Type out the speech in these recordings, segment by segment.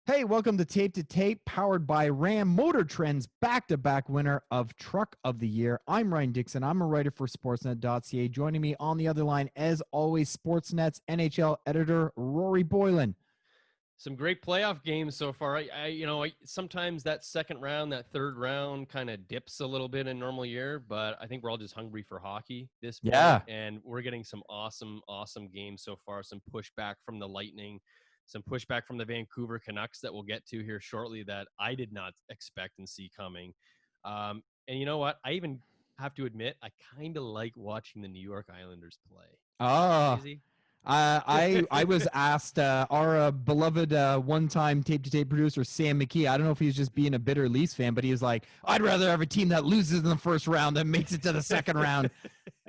Hey, welcome to Tape, powered by Ram Motor Trend's back-to-back winner of Truck of the Year. I'm Ryan Dixon. I'm a writer for Sportsnet.ca. Joining me on the other line, as always, Sportsnet's NHL editor, Rory Boylan. Some great playoff games so far. Sometimes that second round, that third round kind of dips a little bit in a normal year, but I think we're all just hungry for hockey this point, and we're getting some awesome games so far. Some pushback from the Lightning, some pushback from the Vancouver Canucks that we'll get to here shortly that I did not expect and see coming. And you know what? I even have to admit, I kind of like watching the New York Islanders play. Crazy. I was asked our beloved one-time tape-to-tape producer Sam McKee. I don't know if he's just being a bitter Leafs fan, but he was like, "I'd rather have a team that loses in the first round than makes it to the second round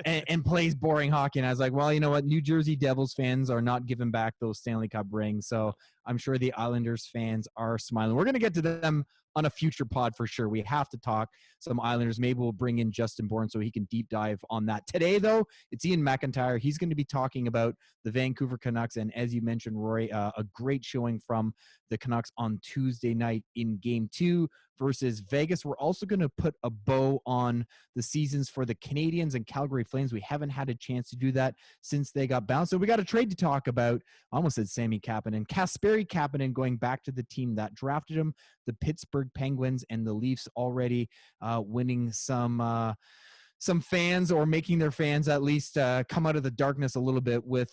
and plays boring hockey." And I was like, "Well, you know what? New Jersey Devils fans are not giving back those Stanley Cup rings, so I'm sure the Islanders fans are smiling." We're gonna get to them on a future pod for sure. We have to talk some Islanders. Maybe we'll bring in Justin Bourne so he can deep dive on that. Today, though, it's Iain MacIntyre. He's going to be talking about the Vancouver Canucks. And as you mentioned, Rory, a great showing from the Canucks on Tuesday night in Game 2 versus Vegas. We're also going to put a bow on the seasons for the Canadiens and Calgary Flames. We haven't had a chance to do that since they got bounced. So we got a trade to talk about. I almost said Sammy Kapanen. Kasperi Kapanen going back to the team that drafted him, the Pittsburgh Penguins, and the Leafs already winning some fans, or making their fans at least come out of the darkness a little bit with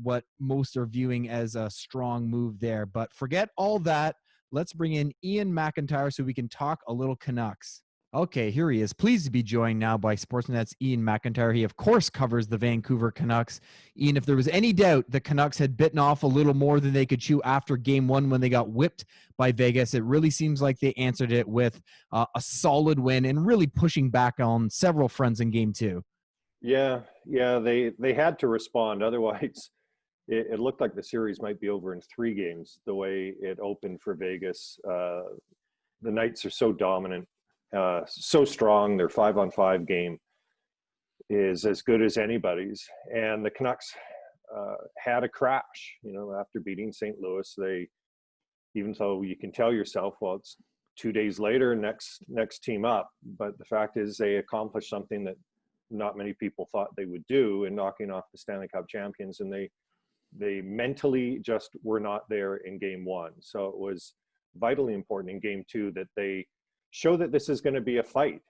what most are viewing as a strong move there. But forget all that. Let's bring in Iain MacIntyre so we can talk a little Canucks. Okay, here he is. Pleased to be joined now by Sportsnet's Iain MacIntyre. He, of course, covers the Vancouver Canucks. Iain, if there was any doubt the Canucks had bitten off a little more than they could chew after Game 1 when they got whipped by Vegas, it really seems like they answered it with a solid win and really pushing back on several fronts in Game 2. Yeah, they had to respond. Otherwise, it looked like the series might be over in 3 games, the way it opened for Vegas. The Knights are so dominant. So strong. Their 5-on-5 game is as good as anybody's, and the Canucks had a crash. After beating St. Louis, even though you can tell yourself, well, it's 2 days later, next team up, but the fact is they accomplished something that not many people thought they would do in knocking off the Stanley Cup champions, and they mentally just were not there in Game 1. So it was vitally important in Game 2 that they show that this is going to be a fight.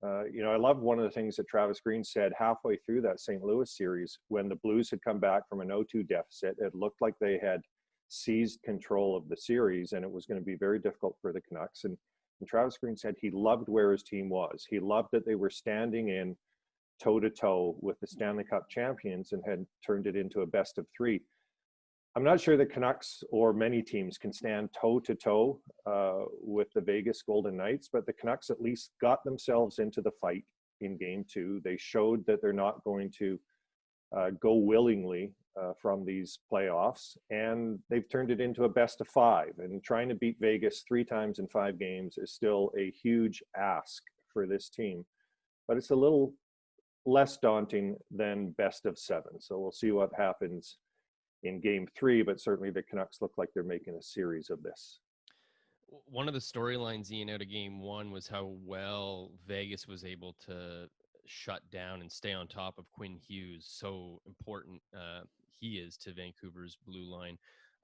I love one of the things that Travis Green said halfway through that St. Louis series when the Blues had come back from an 0-2 deficit. It looked like they had seized control of the series, and it was going to be very difficult for the Canucks. And Travis Green said he loved where his team was. He loved that they were standing in toe-to-toe with the Stanley Cup champions and had turned it into a best of 3. I'm not sure the Canucks or many teams can stand toe-to-toe with the Vegas Golden Knights, but the Canucks at least got themselves into the fight in Game 2. They showed that they're not going to go willingly from these playoffs, and they've turned it into a best of 5. And trying to beat Vegas 3 times in 5 games is still a huge ask for this team, but it's a little less daunting than best of 7. So we'll see what happens in Game 3, but certainly the Canucks look like they're making a series of this. One of the storylines, Ian, out of Game 1 was how well Vegas was able to shut down and stay on top of Quinn Hughes. So important he is to Vancouver's blue line.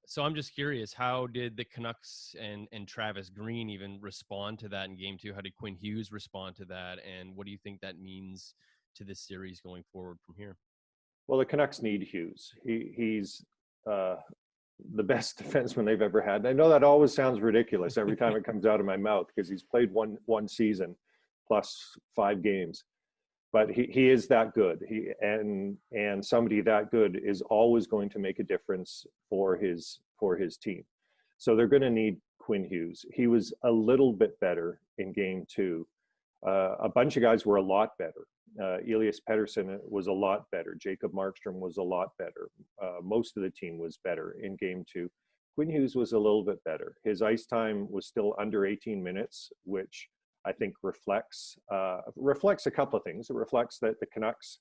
So I'm just curious, how did the Canucks and Travis Green even respond to that in Game 2? How did Quinn Hughes respond to that? And what do you think that means to this series going forward from here? Well, the Canucks need Hughes. He's the best defenseman they've ever had. And I know that always sounds ridiculous every time it comes out of my mouth because he's played one season plus 5 games. But he is that good. And somebody that good is always going to make a difference for his team. So they're going to need Quinn Hughes. He was a little bit better in Game 2. A bunch of guys were a lot better. Elias Pettersson was a lot better. Jacob Markstrom was a lot better. Most of the team was better in Game 2. Quinn Hughes was a little bit better. His ice time was still under 18 minutes, which I think reflects a couple of things. It reflects that the Canucks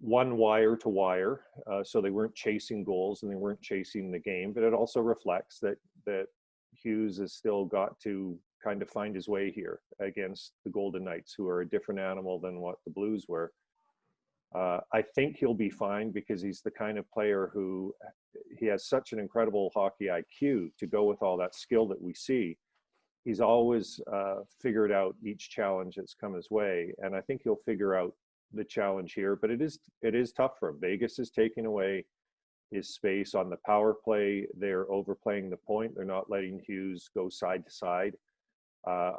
one wire to wire, so they weren't chasing goals and they weren't chasing the game. But it also reflects that Hughes has still got to kind of find his way here against the Golden Knights, who are a different animal than what the Blues were. I think he'll be fine because he's the kind of player who he has such an incredible hockey IQ to go with all that skill that we see. He's always figured out each challenge that's come his way, and I think he'll figure out the challenge here. But it is tough for him. Vegas is taking away his space on the power play. They're overplaying the point. They're not letting Hughes go side to side,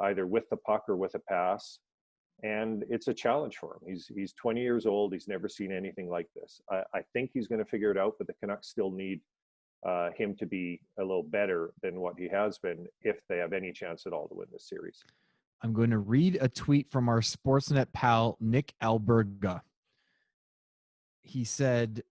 either with the puck or with a pass. And it's a challenge for him. He's 20 years old. He's never seen anything like this. I think he's going to figure it out, but the Canucks still need him to be a little better than what he has been if they have any chance at all to win this series. I'm going to read a tweet from our Sportsnet pal, Nick Alberga. He said,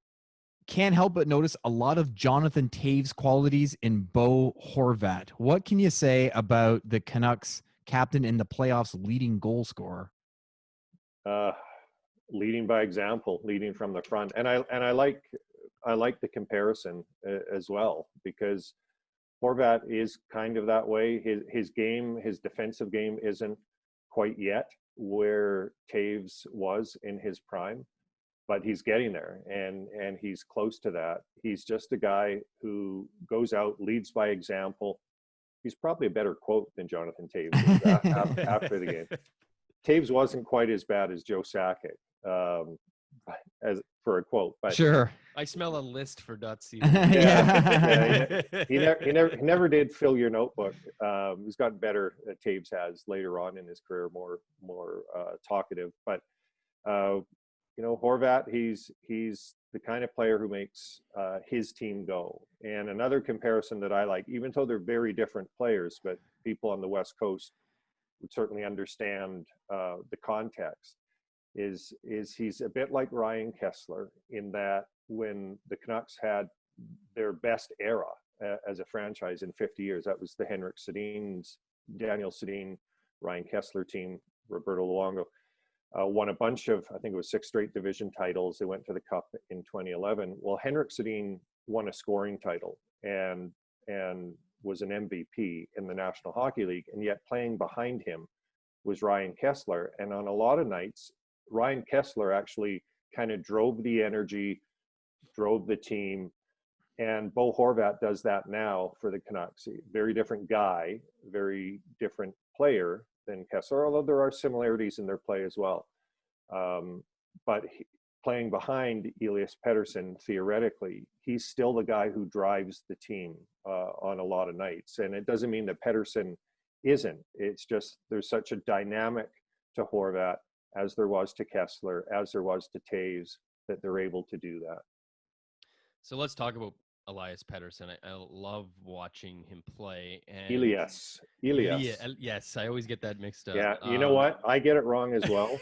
can't help but notice a lot of Jonathan Toews qualities in Bo Horvat. What can you say about the Canucks captain in the playoffs leading goal scorer? Leading by example, leading from the front. And I like the comparison as well, because Horvat is kind of that way. His game, his defensive game isn't quite yet where Toews was in his prime, but he's getting there, and he's close to that. He's just a guy who goes out, leads by example. He's probably a better quote than Jonathan Toews after the game. Toews wasn't quite as bad as Joe Sakic, as for a quote. But sure. I smell a list for Dutsy. He never did fill your notebook. He's gotten better. Toews has later on in his career, more talkative. But Horvat, he's the kind of player who makes his team go. And another comparison that I like, even though they're very different players, but people on the West Coast would certainly understand the context, is he's a bit like Ryan Kesler in that when the Canucks had their best era as a franchise in 50 years, that was the Henrik Sedin's, Daniel Sedin, Ryan Kesler team, Roberto Luongo. Won a bunch of, I think it was 6 straight division titles. They went to the Cup in 2011. Well, Henrik Sedin won a scoring title and was an MVP in the National Hockey League, and yet playing behind him was Ryan Kesler. And on a lot of nights, Ryan Kesler actually kind of drove the energy, drove the team, and Bo Horvat does that now for the Canucks. Very different guy, very different player than Kesler, although there are similarities in their play as well. But playing behind Elias Pettersson, theoretically, he's still the guy who drives the team on a lot of nights. And it doesn't mean that Pettersson isn't. It's just there's such a dynamic to Horvat, as there was to Kesler, as there was to Toews, that they're able to do that. So let's talk about Elias Pettersson. I love watching him play. And Elias. Yes, I always get that mixed up. Yeah, you know what? I get it wrong as well.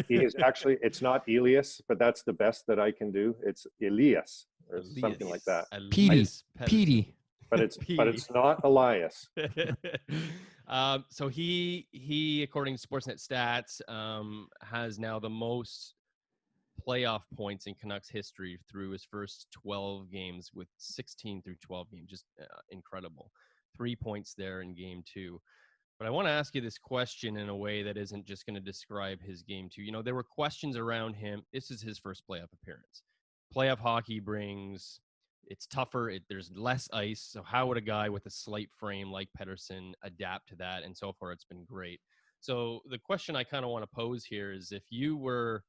He is actually, it's not Elias, but that's the best that I can do. It's Elias or something like that. Petey. But it's not Elias. So he according to Sportsnet stats, has now the most playoff points in Canucks history through his first 12 games, with 16 through 12 games. Just incredible. 3 points there in game 2. But I want to ask you this question in a way that isn't just going to describe his game 2. There were questions around him. This is his first playoff appearance. Playoff hockey brings, it's tougher. There's less ice. So how would a guy with a slight frame like Pettersson adapt to that? And so far, it's been great. So the question I kind of want to pose here is, if you were,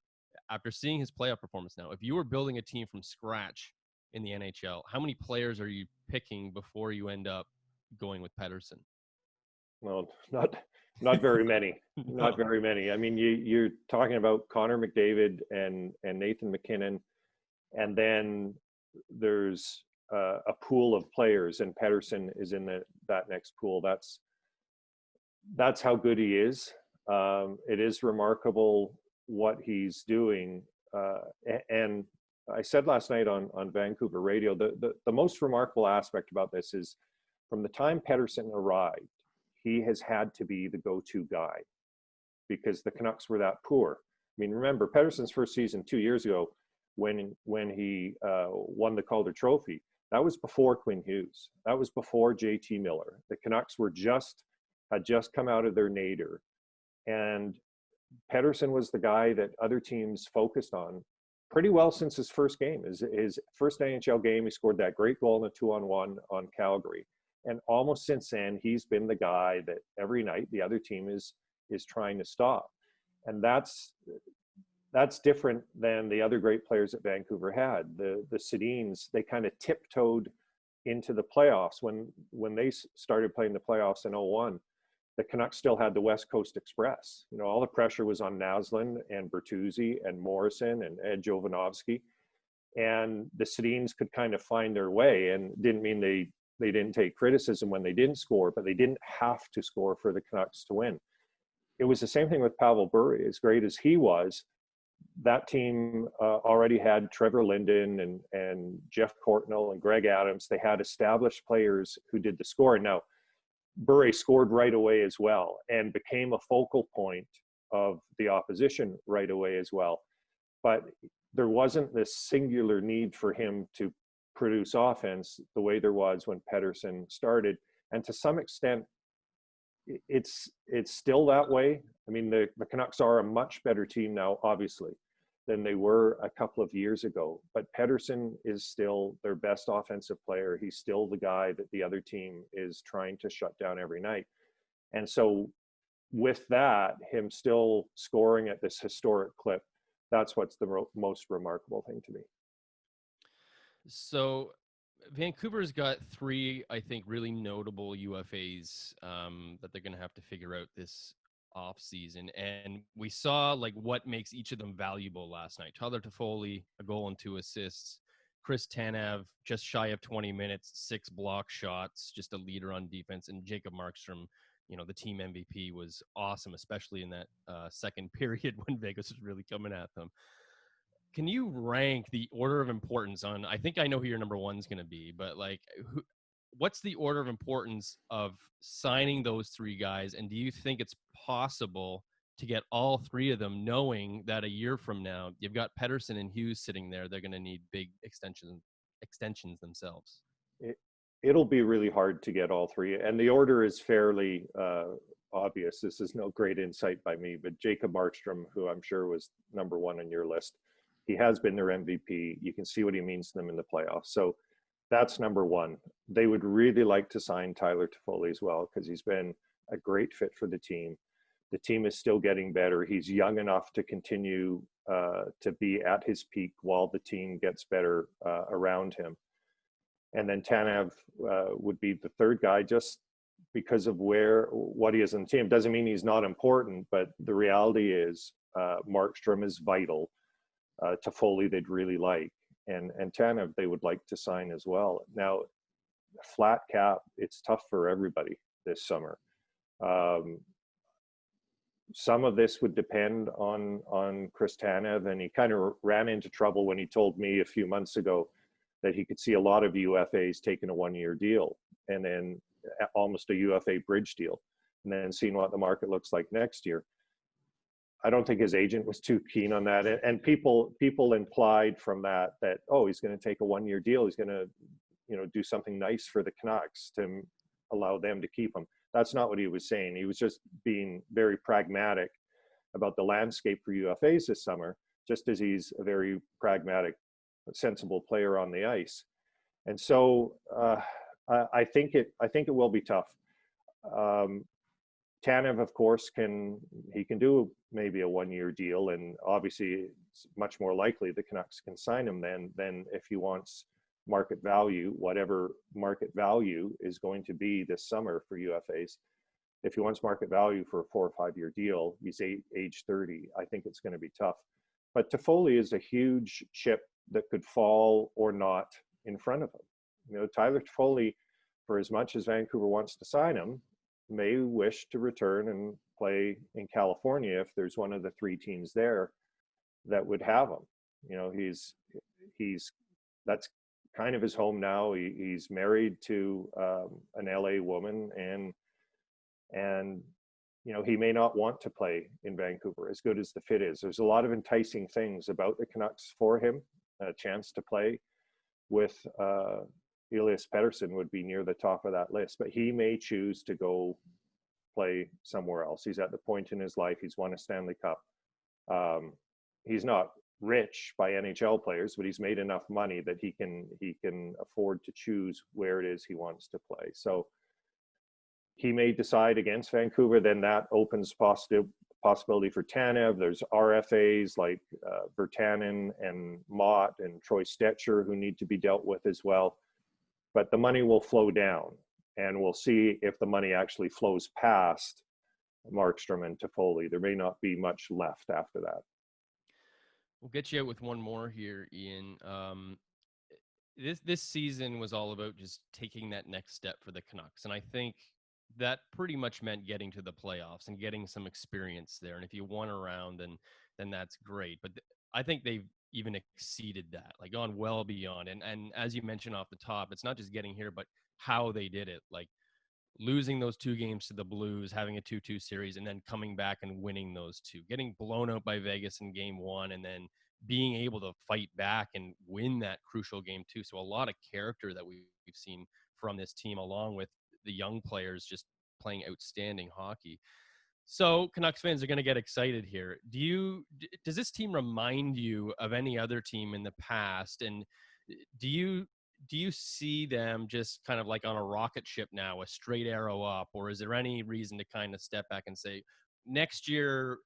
after seeing his playoff performance now, if you were building a team from scratch in the NHL, how many players are you picking before you end up going with Pettersson? Well, not very many. No. Not very many. I mean, you're talking about Connor McDavid and Nathan McKinnon, and then there's a pool of players, and Pettersson is in that next pool. That's how good he is. It is remarkable what he's doing. And I said last night on Vancouver radio, the most remarkable aspect about this is, from the time Pettersson arrived, he has had to be the go-to guy because the Canucks were that poor. I mean, remember, Pettersson's first season 2 years ago, when he won the Calder Trophy. That was before Quinn Hughes. That was before JT Miller. The Canucks had just come out of their nadir. And Pettersson was the guy that other teams focused on pretty well since his first game. His first NHL game, he scored that great goal in a 2-on-1 on Calgary. And almost since then, he's been the guy that every night the other team is trying to stop. And that's different than the other great players that Vancouver had. The Sedins, they kind of tiptoed into the playoffs. When they started playing the playoffs in 2001, the Canucks still had the West Coast Express. You know, all the pressure was on Naslund and Bertuzzi and Morrison and Ed Jovanovski. And the Sedins could kind of find their way, and didn't mean they didn't take criticism when they didn't score, but they didn't have to score for the Canucks to win. It was the same thing with Pavel Bure. As great as he was, that team already had Trevor Linden and Jeff Courtnall and Greg Adams. They had established players who did the scoring. Now, Bure scored right away as well and became a focal point of the opposition right away as well. But there wasn't this singular need for him to produce offense the way there was when Pettersson started. And to some extent, it's still that way. I mean, the Canucks are a much better team now, obviously, than they were a couple of years ago. But Pettersson is still their best offensive player. He's still the guy that the other team is trying to shut down every night. And so with that, him still scoring at this historic clip, that's what's the most remarkable thing to me. So Vancouver's got 3, I think, really notable UFAs that they're going to have to figure out this off season, and we saw like what makes each of them valuable last night. Tyler Toffoli, a goal and 2 assists. Chris Tanev, just shy of 20 minutes, 6 block shots, just a leader on defense. And Jacob Markstrom, you know, the team MVP, was awesome, especially in that second period when Vegas was really coming at them. Can you rank the order of importance on, I think I know who your number 1 is going to be, but like what's the order of importance of signing those 3 guys? And do you think it's possible to get all 3 of them, knowing that a year from now, you've got Pettersson and Hughes sitting there, they're going to need big extensions themselves? It'll be really hard to get all 3. And the order is fairly obvious. This is no great insight by me, but Jacob Markstrom, who I'm sure was number 1 on your list, he has been their MVP. You can see what he means to them in the playoffs. So that's number 1. They would really like to sign Tyler Toffoli as well, because he's been a great fit for the team. The team is still getting better. He's young enough to continue to be at his peak while the team gets better around him. And then Tanev would be the 3rd guy, just because of what he is on the team. Doesn't mean he's not important, but the reality is Markstrom is vital. Toffoli they'd really like. And Tanev they would like to sign as well. Now, flat cap, it's tough for everybody this summer. Some of this would depend on Chris Tanev, and he kind of ran into trouble when he told me a few months ago that he could see a lot of UFAs taking a 1-year deal and then almost a UFA bridge deal, and then seeing what the market looks like next year. I don't think his agent was too keen on that. And people implied from that, oh, he's going to take a 1-year deal. He's going to, do something nice for the Canucks to allow them to keep him. That's not what he was saying. He was just being very pragmatic about the landscape for UFAs this summer, just as he's a very pragmatic, sensible player on the ice. And so I think it will be tough. Tanev, of course, can do maybe a 1-year deal, and obviously it's much more likely the Canucks can sign him than if he wants market value, whatever market value is going to be this summer for UFAs. If he wants market value for a 4 or 5-year deal, he's age 30. I think it's going to be tough. But Toffoli is a huge chip that could fall or not in front of him. Tyler Toffoli, for as much as Vancouver wants to sign him, may wish to return and play in California if there's one of the 3 teams there that would have him. He's that's kind of his home now. He's married to an LA woman, and he may not want to play in Vancouver as good as the fit is. There's a lot of enticing things about the Canucks for him, a chance to play with Elias Pettersson would be near the top of that list, but he may choose to go play somewhere else. He's at the point in his life, he's won a Stanley Cup. He's not rich by NHL players, but he's made enough money that he can afford to choose where it is he wants to play. So he may decide against Vancouver, then that opens possibility for Tanev. There's RFAs like Virtanen and Mott and Troy Stetcher who need to be dealt with as well. But the money will flow down, and we'll see if the money actually flows past Markstrom and Toffoli. There may not be much left after that. We'll get you out with one more here, Ian. This season was all about just taking that next step for the Canucks, and I think that pretty much meant getting to the playoffs and getting some experience there. And if you won a round, then that's great. But I think they've even exceeded that, like gone well beyond. And as you mentioned off the top, it's not just getting here, but how they did it. Like losing those 2 games to the Blues, having a 2-2 series, and then coming back and winning those 2, getting blown out by Vegas in game 1, and then being able to fight back and win that crucial game 2. So a lot of character that we've seen from this team, along with the young players just playing outstanding hockey. So Canucks fans are going to get excited here. Does this team remind you of any other team in the past? And do you see them just kind of like on a rocket ship now, a straight arrow up, or is there any reason to kind of step back and say next year,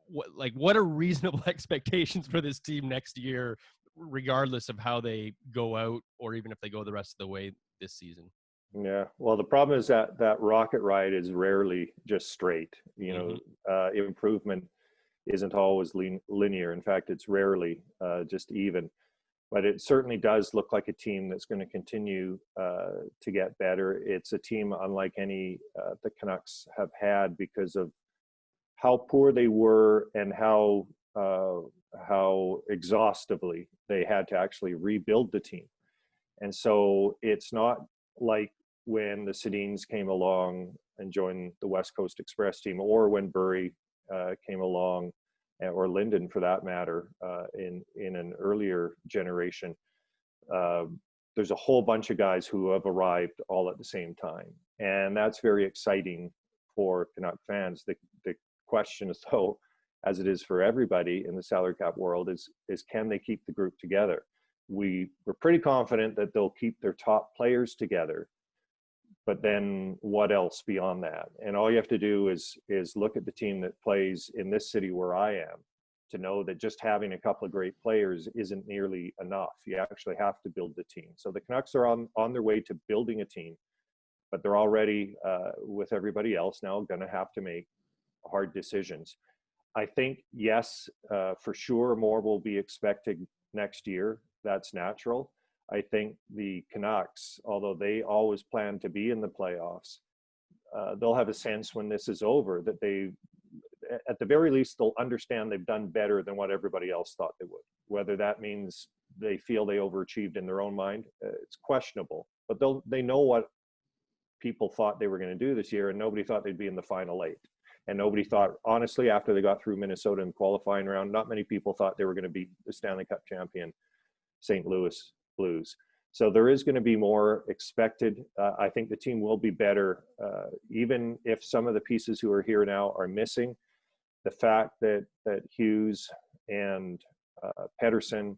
what are reasonable expectations for this team next year, regardless of how they go out or even if they go the rest of the way this season? Yeah, well, the problem is that rocket ride is rarely just straight. Improvement isn't always linear. In fact, it's rarely just even. But it certainly does look like a team that's going to continue to get better. It's a team unlike any the Canucks have had because of how poor they were and how exhaustively they had to actually rebuild the team. And so it's not like when the Sedins came along and joined the West Coast Express team, or when Burry came along, or Linden for that matter, in an earlier generation. There's a whole bunch of guys who have arrived all at the same time. And that's very exciting for Canuck fans. The question is, though, as it is for everybody in the salary cap world, is can they keep the group together? We're pretty confident that they'll keep their top players together. But then what else beyond that? And all you have to do is look at the team that plays in this city where I am to know that just having a couple of great players isn't nearly enough. You actually have to build the team. So the Canucks are on their way to building a team, but they're already, with everybody else now, going to have to make hard decisions. I think, yes, for sure, more will be expected next year. That's natural. I think the Canucks, although they always plan to be in the playoffs, they'll have a sense when this is over that they, at the very least, they'll understand they've done better than what everybody else thought they would. Whether that means they feel they overachieved in their own mind, it's questionable. But they know what people thought they were going to do this year, and nobody thought they'd be in the final 8. And nobody thought, honestly, after they got through Minnesota in the qualifying round, not many people thought they were going to beat the Stanley Cup champion St. Louis Blues. So there is going to be more expected. I think the team will be better, even if some of the pieces who are here now are missing. The fact that Hughes and Pettersson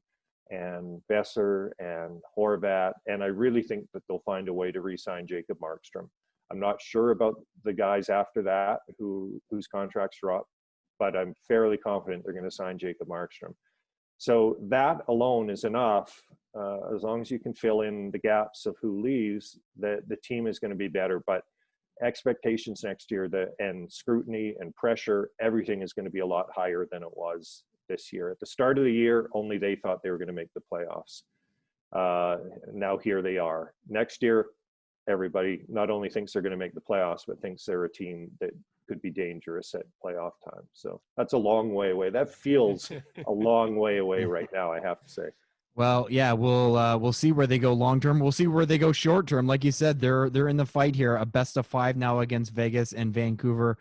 and Besser and Horvat, and I really think that they'll find a way to re-sign Jacob Markstrom. I'm not sure about the guys after that whose contracts are up, but I'm fairly confident they're going to sign Jacob Markstrom. So that alone is enough. As long as you can fill in the gaps of who leaves, the team is going to be better. But expectations next year, and scrutiny and pressure, everything is going to be a lot higher than it was this year. At the start of the year, only they thought they were going to make the playoffs. Now here they are. Next year, everybody not only thinks they're going to make the playoffs, but thinks they're a team that could be dangerous at playoff time. So that's a long way away. That feels a long way away right now, I have to say. Well, yeah, we'll see where they go long term. We'll see where they go short term. Like you said, they're in the fight here. A best of 5 now against Vegas and Vancouver.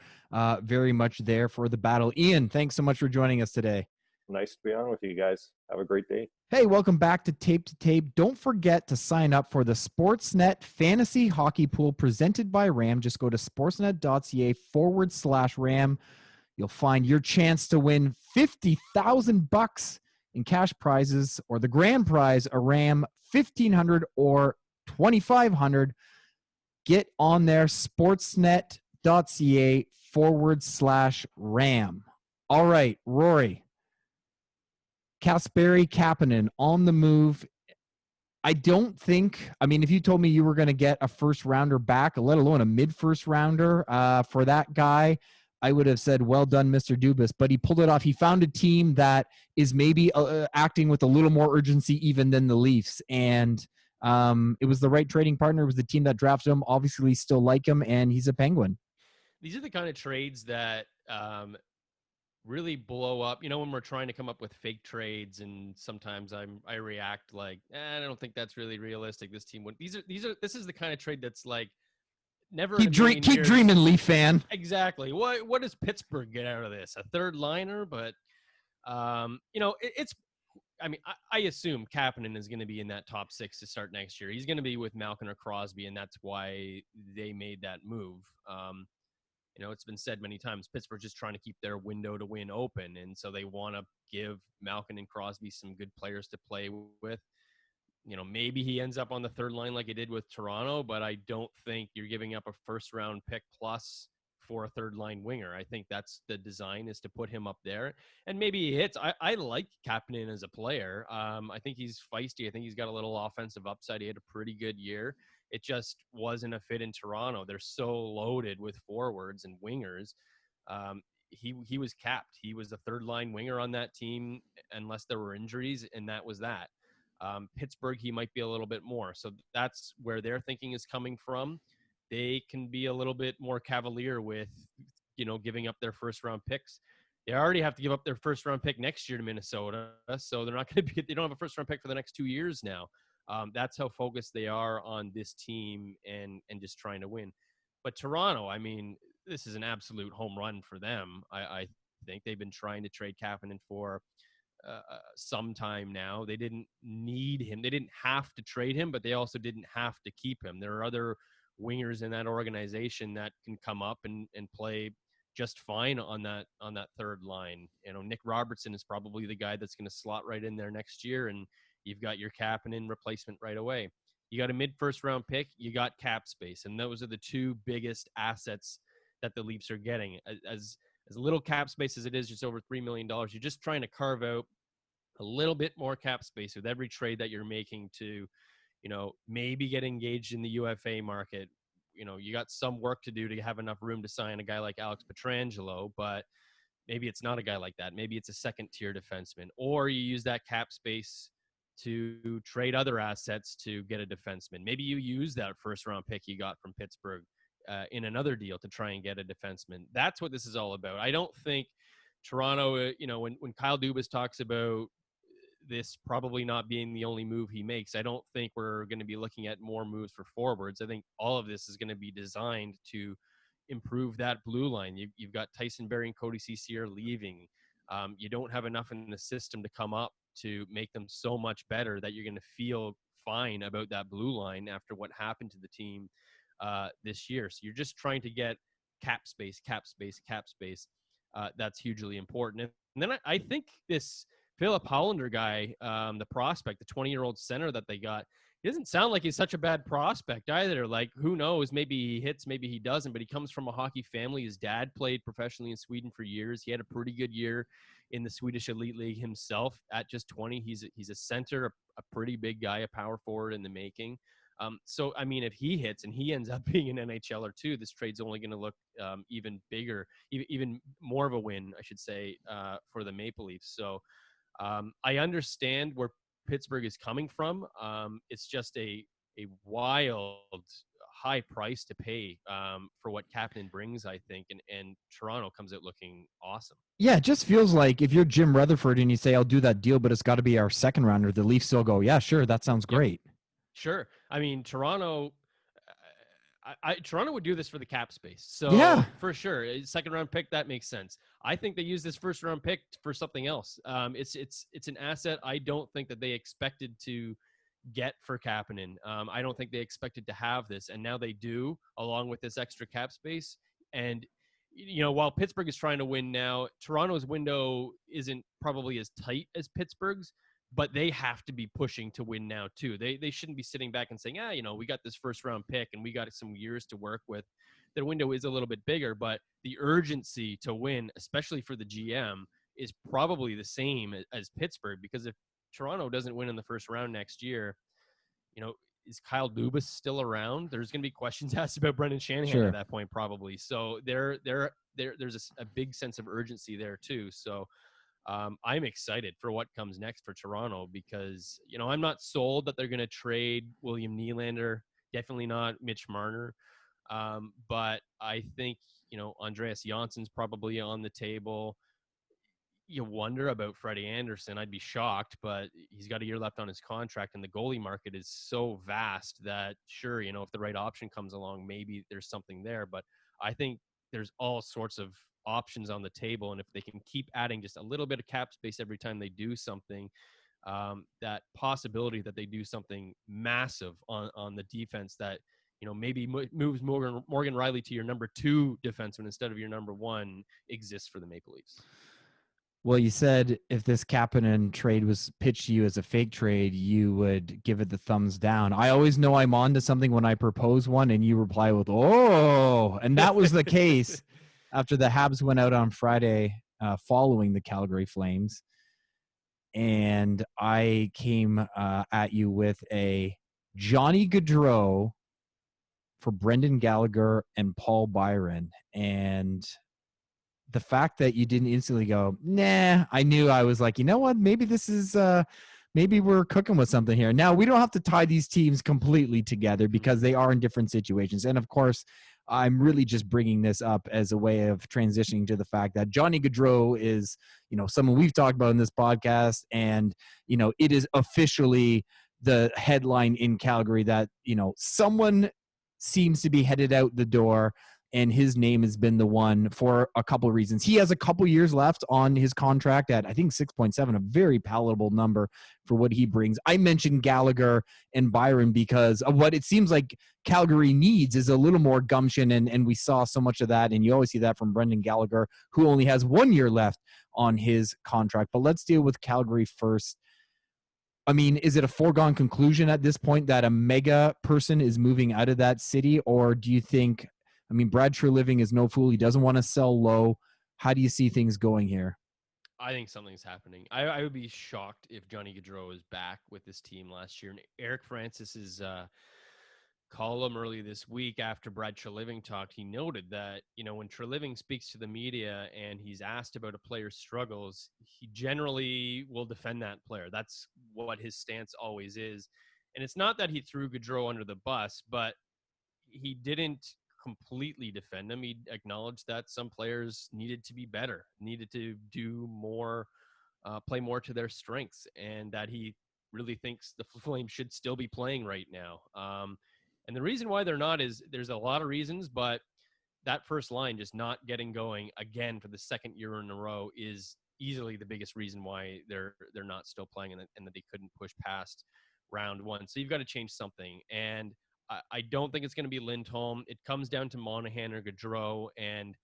Very much there for the battle. Ian, thanks so much for joining us today. nice to be on with you guys. Have a great day. Hey, welcome back to Tape to Tape. Don't forget to sign up for the Sportsnet Fantasy Hockey Pool presented by RAM. Just go to sportsnet.ca/RAM. You'll find your chance to win $50,000 in cash prizes, or the grand prize, a RAM, $1,500 or $2,500. Get on there, sportsnet.ca/RAM. All right, Rory. Kasperi Kapanen on the move. I don't think, if you told me you were going to get a first rounder back, let alone a mid-first rounder for that guy, I would have said, well done, Mr. Dubas. But he pulled it off. He found a team that is maybe acting with a little more urgency even than the Leafs. And it was the right trading partner. It was the team that drafted him. Obviously, still like him, and he's a Penguin. These are the kind of trades that really blow up. When we're trying to come up with fake trades, and sometimes I react like, I don't think that's really realistic. This team would. This is the kind of trade that's like never. Keep dreaming, Leaf fan. Exactly. What does Pittsburgh get out of this? A third liner, but it's. I assume Kapanen is going to be in that top 6 to start next year. He's going to be with Malkin or Crosby, and that's why they made that move. It's been said many times, Pittsburgh's just trying to keep their window to win open, and so they want to give Malkin and Crosby some good players to play with. Maybe he ends up on the third line like he did with Toronto, but I don't think you're giving up a first-round pick plus for a third-line winger. I think that's the design, is to put him up there, and maybe he hits. I like Kapanen as a player. I think he's feisty. I think he's got a little offensive upside. He had a pretty good year. It just wasn't a fit in Toronto. They're so loaded with forwards and wingers. He was capped. He was the third-line winger on that team unless there were injuries, and that was that. Pittsburgh, he might be a little bit more. So that's where their thinking is coming from. They can be a little bit more cavalier with, giving up their first-round picks. They already have to give up their first-round pick next year to Minnesota, so they're not going to be. They don't have a first-round pick for the next 2 years now. That's how focused they are on this team and just trying to win. But Toronto, this is an absolute home run for them. I think they've been trying to trade Kapanen for some time now. They didn't need him. They didn't have to trade him, but they also didn't have to keep him. There are other wingers in that organization that can come up and play just fine on that third line. Nick Robertson is probably the guy that's going to slot right in there next year, and you've got your Kapanen replacement right away. You got a mid-first round pick. You got cap space, and those are the two biggest assets that the Leafs are getting. As little cap space as it is, just over $3 million, you're just trying to carve out a little bit more cap space with every trade that you're making to, maybe get engaged in the UFA market. You got some work to do to have enough room to sign a guy like Alex Pietrangelo, but maybe it's not a guy like that. Maybe it's a second-tier defenseman, or you use that cap space to trade other assets to get a defenseman. Maybe you use that first-round pick you got from Pittsburgh in another deal to try and get a defenseman. That's what this is all about. I don't think Toronto, when Kyle Dubas talks about this probably not being the only move he makes, I don't think we're going to be looking at more moves for forwards. I think all of this is going to be designed to improve that blue line. You've got Tyson Barrie and Cody Cecier leaving. You don't have enough in the system to come up to make them so much better that you're going to feel fine about that blue line after what happened to the team this year. So you're just trying to get cap space. That's hugely important. And then I think this Philip Hollander guy, the prospect, the 20-year-old center that they got, he doesn't sound like he's such a bad prospect either. Like, who knows? Maybe he hits, maybe he doesn't, but he comes from a hockey family. His dad played professionally in Sweden for years. He had a pretty good year in the Swedish Elite League himself at just 20. He's a center, a pretty big guy, a power forward in the making. So, if he hits and he ends up being an NHLer too, this trade's only going to look even bigger, even more of a win, I should say, for the Maple Leafs. So I understand where Pittsburgh is coming from. It's just a wild high price to pay for what Kapanen brings, I think, and Toronto comes out looking awesome. Yeah, it just feels like if you're Jim Rutherford and you say, I'll do that deal, but it's got to be our second rounder, the Leafs still go, yeah, sure, that sounds great. Sure. Toronto, Toronto would do this for the cap space. So Yeah. for sure, a second round pick, that makes sense. I think they use this first round pick for something else. It's an asset I don't think that they expected to get for Kapanen. I don't think they expected to have this, and now they do, along with this extra cap space. And while Pittsburgh is trying to win now, Toronto's window isn't probably as tight as Pittsburgh's, but they have to be pushing to win now too. They shouldn't be sitting back and saying, we got this first round pick and we got some years to work with. Their window is a little bit bigger, but the urgency to win, especially for the GM, is probably the same as Pittsburgh, because if Toronto doesn't win in the first round next year, is Kyle Dubas still around? There's going to be questions asked about Brendan Shanahan at that point, probably. So there's a big sense of urgency there too. So I'm excited for what comes next for Toronto, because I'm not sold that they're going to trade William Nylander. Definitely not Mitch Marner. But I think Andreas Jansson's probably on the table. You wonder about Freddie Anderson. I'd be shocked, but he's got a year left on his contract, and the goalie market is so vast that sure, if the right option comes along, maybe there's something there. But I think there's all sorts of options on the table, and if they can keep adding just a little bit of cap space every time they do something, that possibility that they do something massive on the defense that maybe moves Morgan Rielly to your number 2 defenseman instead of your number 1 exists for the Maple Leafs. Well, you said if this Kapanen trade was pitched to you as a fake trade, you would give it the thumbs down. I always know I'm on to something when I propose one, and you reply with, "Oh," and that was the case after the Habs went out on Friday following the Calgary Flames. And I came at you with a Johnny Gaudreau for Brendan Gallagher and Paul Byron. And the fact that you didn't instantly go, nah, I knew. I was like, you know what? Maybe this is, maybe we're cooking with something here. Now, we don't have to tie these teams completely together because they are in different situations. And of course, I'm really just bringing this up as a way of transitioning to the fact that Johnny Gaudreau is, someone we've talked about in this podcast. And, it is officially the headline in Calgary that, someone seems to be headed out the door, and his name has been the one for a couple of reasons. He has a couple years left on his contract at, I think, 6.7, a very palatable number for what he brings. I mentioned Gallagher and Byron because of what it seems like Calgary needs is a little more gumption, and we saw so much of that, and you always see that from Brendan Gallagher, who only has 1 year left on his contract. But let's deal with Calgary first. I mean, is it a foregone conclusion at this point that a mega person is moving out of that city, or do you think, Brad Treliving is no fool. He doesn't want to sell low. How do you see things going here? I think something's happening. I would be shocked if Johnny Gaudreau is back with this team last year. And Eric Francis's column early this week after Brad Treliving talked, he noted that, when Treliving speaks to the media and he's asked about a player's struggles, he generally will defend that player. That's what his stance always is. And it's not that he threw Gaudreau under the bus, but he didn't completely defend him. He acknowledged that some players needed to be better, needed to do more, play more to their strengths, and that he really thinks the Flames should still be playing right now. And the reason why they're not is there's a lot of reasons, but that first line just not getting going again for the second year in a row is easily the biggest reason why they're not still playing, and that they couldn't push past round 1. So you've got to change something. And I don't think it's going to be Lindholm. It comes down to Monahan or Gaudreau, and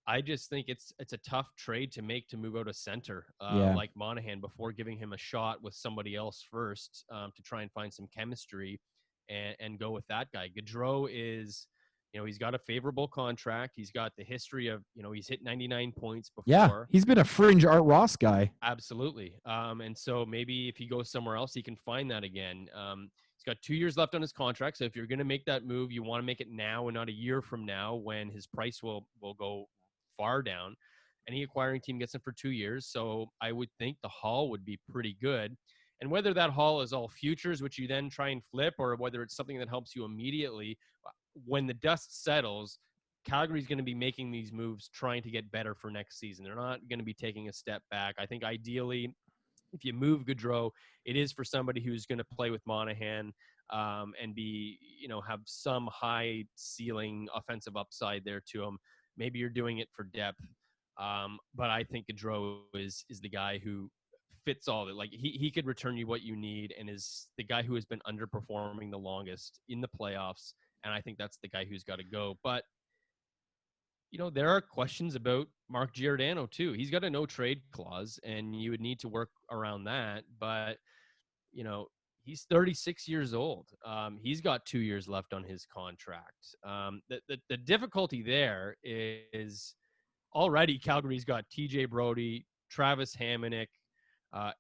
I just think it's a tough trade to make to move out a center like Monahan before giving him a shot with somebody else first to try and find some chemistry and go with that guy. Gaudreau is, he's got a favorable contract. He's got the history of, he's hit 99 points before. Yeah, he's been a fringe Art Ross guy. Absolutely. And so maybe if he goes somewhere else, he can find that again. He's got 2 years left on his contract. So if you're going to make that move, you want to make it now and not a year from now when his price will go far down. Any acquiring team gets him for 2 years. So I would think the haul would be pretty good. And whether that haul is all futures, which you then try and flip, or whether it's something that helps you immediately, when the dust settles, Calgary's going to be making these moves trying to get better for next season. They're not going to be taking a step back. I think ideally, if you move Gaudreau, it is for somebody who's going to play with Monahan. and be, have some high ceiling offensive upside there to him. Maybe you're doing it for depth. But I think Gaudreau is the guy who fits all of it. Like he could return you what you need and is the guy who has been underperforming the longest in the playoffs. And I think that's the guy who's got to go. But, there are questions about Mark Giordano too. He's got a no trade clause and you would need to work around that. But, he's 36 years old. He's got 2 years left on his contract. The difficulty there is already Calgary's got TJ Brodie, Travis Hamonic,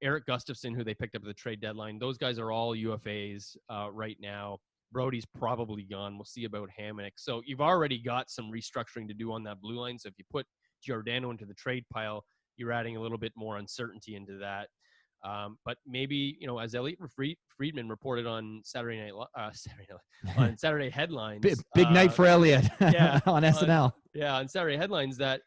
Eric Gustafson, who they picked up at the trade deadline. Those guys are all UFAs right now. Brodie's probably gone. We'll see about Hamonic. So you've already got some restructuring to do on that blue line. So if you put Giordano into the trade pile, you're adding a little bit more uncertainty into that. But maybe, as Elliot Friedman reported on Saturday headlines. Big night for Elliot yeah, on SNL. On Saturday headlines that,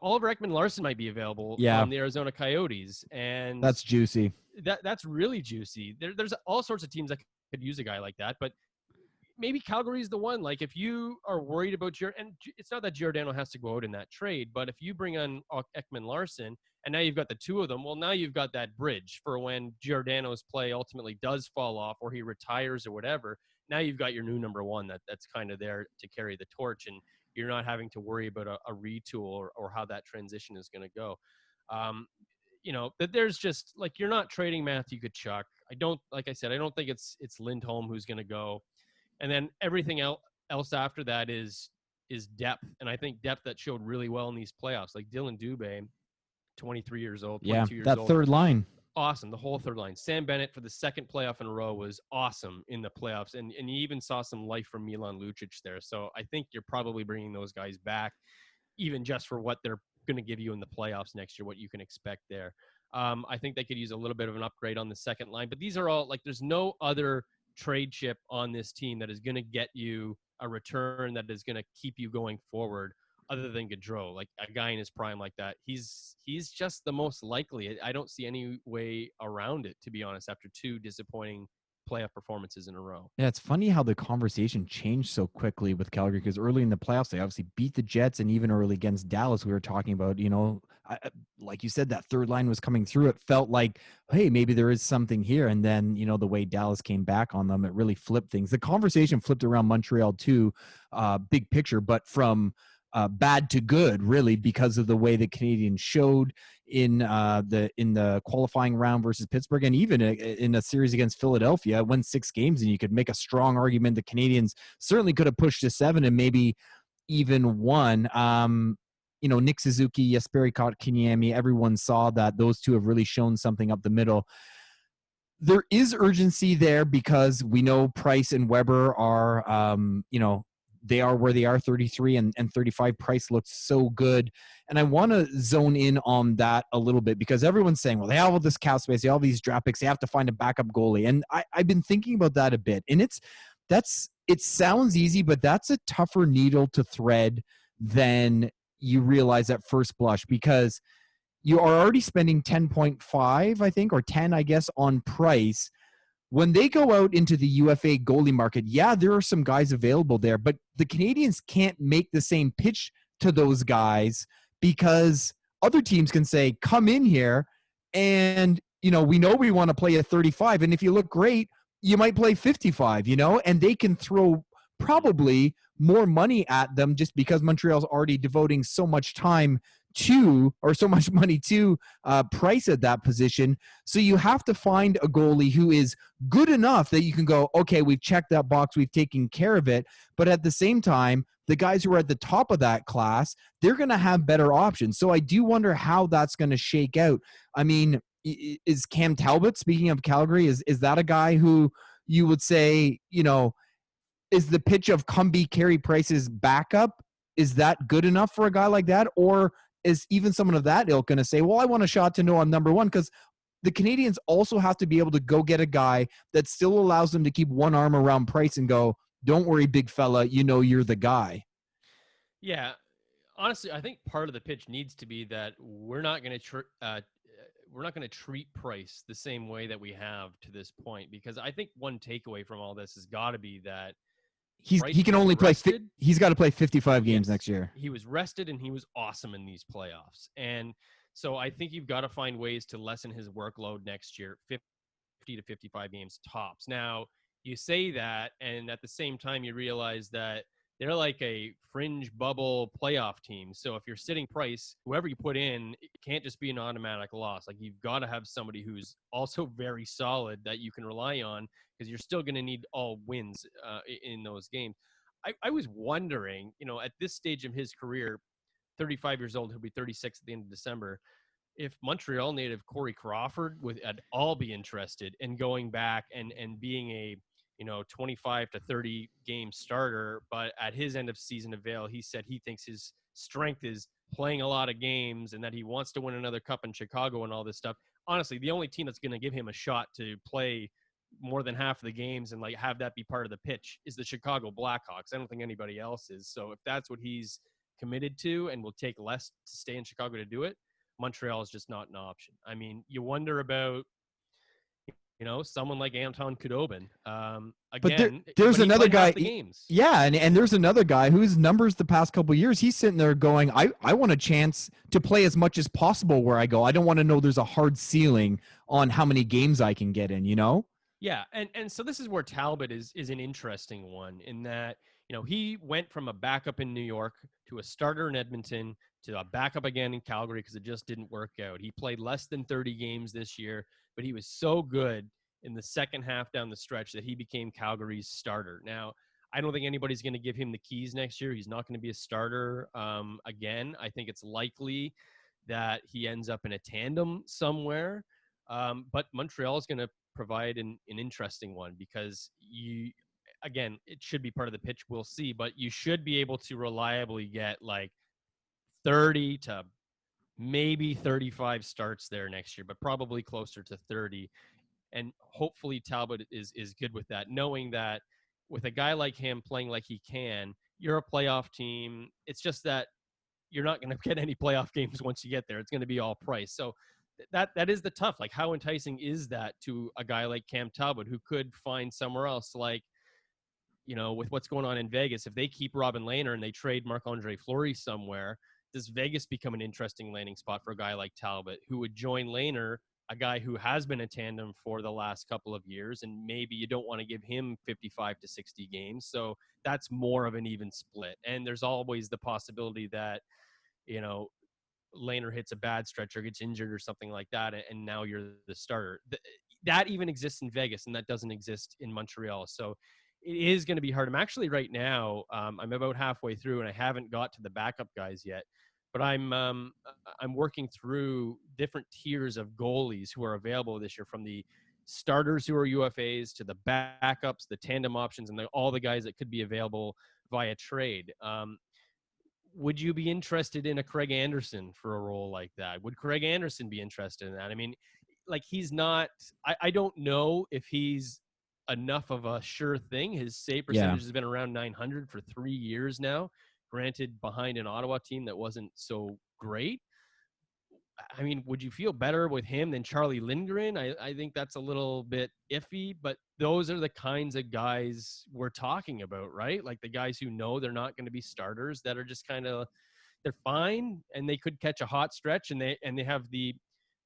Oliver Ekman-Larsson might be available from the Arizona Coyotes. And that's juicy. That's really juicy. There's all sorts of teams that could use a guy like that, but maybe Calgary's the one. Like if you are worried about and it's not that Giordano has to go out in that trade, but if you bring on Ekman-Larsson and now you've got the two of them, well, now you've got that bridge for when Giordano's play ultimately does fall off or he retires or whatever. Now you've got your new number one that's kind of there to carry the torch, and you're not having to worry about a retool or how that transition is going to go. That there's just like, you're not trading Matthew Tkachuk. I don't think it's Lindholm who's going to go. And then everything else after that is depth. And I think depth that showed really well in these playoffs, like Dylan Dubé, 23 years old, 22 years old. That third line. Awesome. The whole third line. Sam Bennett for the second playoff in a row was awesome in the playoffs. And you even saw some life from Milan Lucic there. So I think you're probably bringing those guys back, even just for what they're going to give you in the playoffs next year, what you can expect there. I think they could use a little bit of an upgrade on the second line, but these are all like, there's no other trade chip on this team that is going to get you a return that is going to keep you going forward other than Gaudreau. Like a guy in his prime like that, he's just the most likely. I don't see any way around it, to be honest, after two disappointing playoff performances in a row. Yeah, it's funny how the conversation changed so quickly with Calgary, because early in the playoffs, they obviously beat the Jets, and even early against Dallas, we were talking about, like you said, that third line was coming through. It felt like, hey, maybe there is something here. And then, the way Dallas came back on them, it really flipped things. The conversation flipped around Montreal too, big picture, but from bad to good, really, because of the way the Canadiens showed in the qualifying round versus Pittsburgh, and even in a series against Philadelphia, won 6 games, and you could make a strong argument the Canadiens certainly could have pushed to 7 and maybe even won. Nick Suzuki, Kasperi Kapanen, everyone saw that those two have really shown something up the middle. There is urgency there because we know Price and Weber are, they are where they are, 33 and 35. Price looks so good. And I want to zone in on that a little bit because everyone's saying, well, they have all this cap space, they have all these draft picks, they have to find a backup goalie. And I've been thinking about that a bit. And it sounds easy, but that's a tougher needle to thread than you realize at first blush, because you are already spending 10.5, I think, or 10, I guess, on Price. When they go out into the UFA goalie market, yeah, there are some guys available there, but the Canadiens can't make the same pitch to those guys because other teams can say, come in here and, we know we want to play at 35. And if you look great, you might play 55, and they can throw probably more money at them just because Montreal's already devoting so much time to, or so much money to Price at that position. So you have to find a goalie who is good enough that you can go, okay, we've checked that box, we've taken care of it. But at the same time, the guys who are at the top of that class, they're going to have better options. So I do wonder how that's going to shake out. I mean, is Cam Talbot, speaking of Calgary, is that a guy who you would say, is the pitch of come be Carey Price's backup? Is that good enough for a guy like that? Or is even someone of that ilk going to say, well, I want a shot to know I'm number one? Because the Canadiens also have to be able to go get a guy that still allows them to keep one arm around Price and go, don't worry, big fella, you're the guy. Yeah. Honestly, I think part of the pitch needs to be that we're not going to to treat Price the same way that we have to this point, because I think one takeaway from all this has got to be that he can only play. He's got to play 55 games next year. He was rested and he was awesome in these playoffs, and so I think you've got to find ways to lessen his workload next year, 50 to 55 games tops. Now you say that, and at the same time you realize that they're like a fringe bubble playoff team. So if you're sitting Price, whoever you put in, it can't just be an automatic loss. Like, you've got to have somebody who's also very solid that you can rely on, because you're still going to need all wins in those games. I was wondering, at this stage of his career, 35 years old, he'll be 36 at the end of December, if Montreal native Corey Crawford would at all be interested in going back and being a 25 to 30 game starter, but at his end of season avail, he said he thinks his strength is playing a lot of games and that he wants to win another cup in Chicago and all this stuff. Honestly, the only team that's going to give him a shot to play more than half of the games and have that be part of the pitch is the Chicago Blackhawks. I don't think anybody else is. So if that's what he's committed to and will take less to stay in Chicago to do it, Montreal is just not an option. I mean, you wonder about someone like Anton Khudobin. Again, but there's another guy. Yeah, and there's another guy whose numbers the past couple of years, he's sitting there going, I want a chance to play as much as possible where I go. I don't want to know there's a hard ceiling on how many games I can get in, Yeah, and so this is where Talbot is an interesting one, in that he went from a backup in New York to a starter in Edmonton to a backup again in Calgary because it just didn't work out. He played less than 30 games this year, but he was so good in the second half down the stretch that he became Calgary's starter. Now, I don't think anybody's going to give him the keys next year. He's not going to be a starter again. I think it's likely that he ends up in a tandem somewhere. But Montreal is going to provide an interesting one, because again, it should be part of the pitch. We'll see, but you should be able to reliably get 30 to maybe 35 starts there next year, but probably closer to 30. And hopefully Talbot is good with that, knowing that with a guy like him playing like he can, you're a playoff team. It's just that you're not going to get any playoff games once you get there. It's going to be all Price. So that is the tough. How enticing is that to a guy like Cam Talbot, who could find somewhere else, with what's going on in Vegas? If they keep Robin Lehner and they trade Marc-Andre Fleury somewhere, does Vegas become an interesting landing spot for a guy like Talbot, who would join Lehner, a guy who has been a tandem for the last couple of years, and maybe you don't want to give him 55 to 60 games. So that's more of an even split. And there's always the possibility that, Lehner hits a bad stretch or gets injured or something like that, and now you're the starter. That even exists in Vegas, and that doesn't exist in Montreal. So it is going to be hard. I'm actually right now, I'm about halfway through, and I haven't got to the backup guys yet. But I'm working through different tiers of goalies who are available this year, from the starters who are UFAs to the backups, the tandem options, and all the guys that could be available via trade. Would you be interested in a Craig Anderson for a role like that? Would Craig Anderson be interested in that? I mean, he's not – I don't know if he's enough of a sure thing. His save percentage has been around 900 for 3 years now. Granted, behind an Ottawa team that wasn't so great. I mean, would you feel better with him than Charlie Lindgren? I think that's a little bit iffy, but those are the kinds of guys we're talking about, right? The guys who know they're not going to be starters, that are just kind of, they're fine, and they could catch a hot stretch, and they have the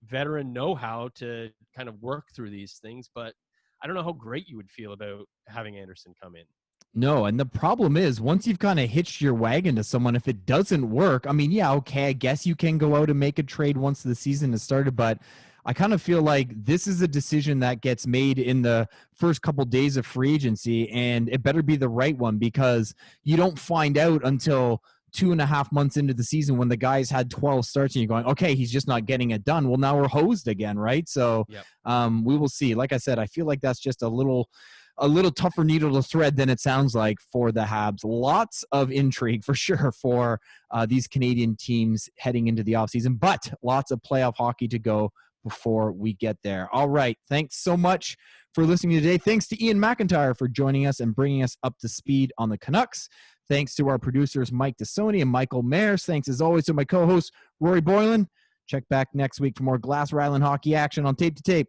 veteran know-how to kind of work through these things. But I don't know how great you would feel about having Anderson come in. No, and the problem is, once you've kind of hitched your wagon to someone, if it doesn't work, I mean, yeah, okay, I guess you can go out and make a trade once the season has started, but I kind of feel like this is a decision that gets made in the first couple days of free agency, and it better be the right one, because you don't find out until 2.5 months into the season when the guy's had 12 starts and you're going, okay, he's just not getting it done. Well, now we're hosed again, right? So we will see. Like I said, I feel like that's just a little tougher needle to thread than it sounds like for the Habs. Lots of intrigue for sure for these Canadian teams heading into the offseason, but lots of playoff hockey to go before we get there. All right. Thanks so much for listening today. Thanks to Iain MacIntyre for joining us and bringing us up to speed on the Canucks. Thanks to our producers, Mike Desoni and Michael Mayers. Thanks as always to my co-host, Rory Boylan. Check back next week for more Glass Island hockey action on Tape to Tape.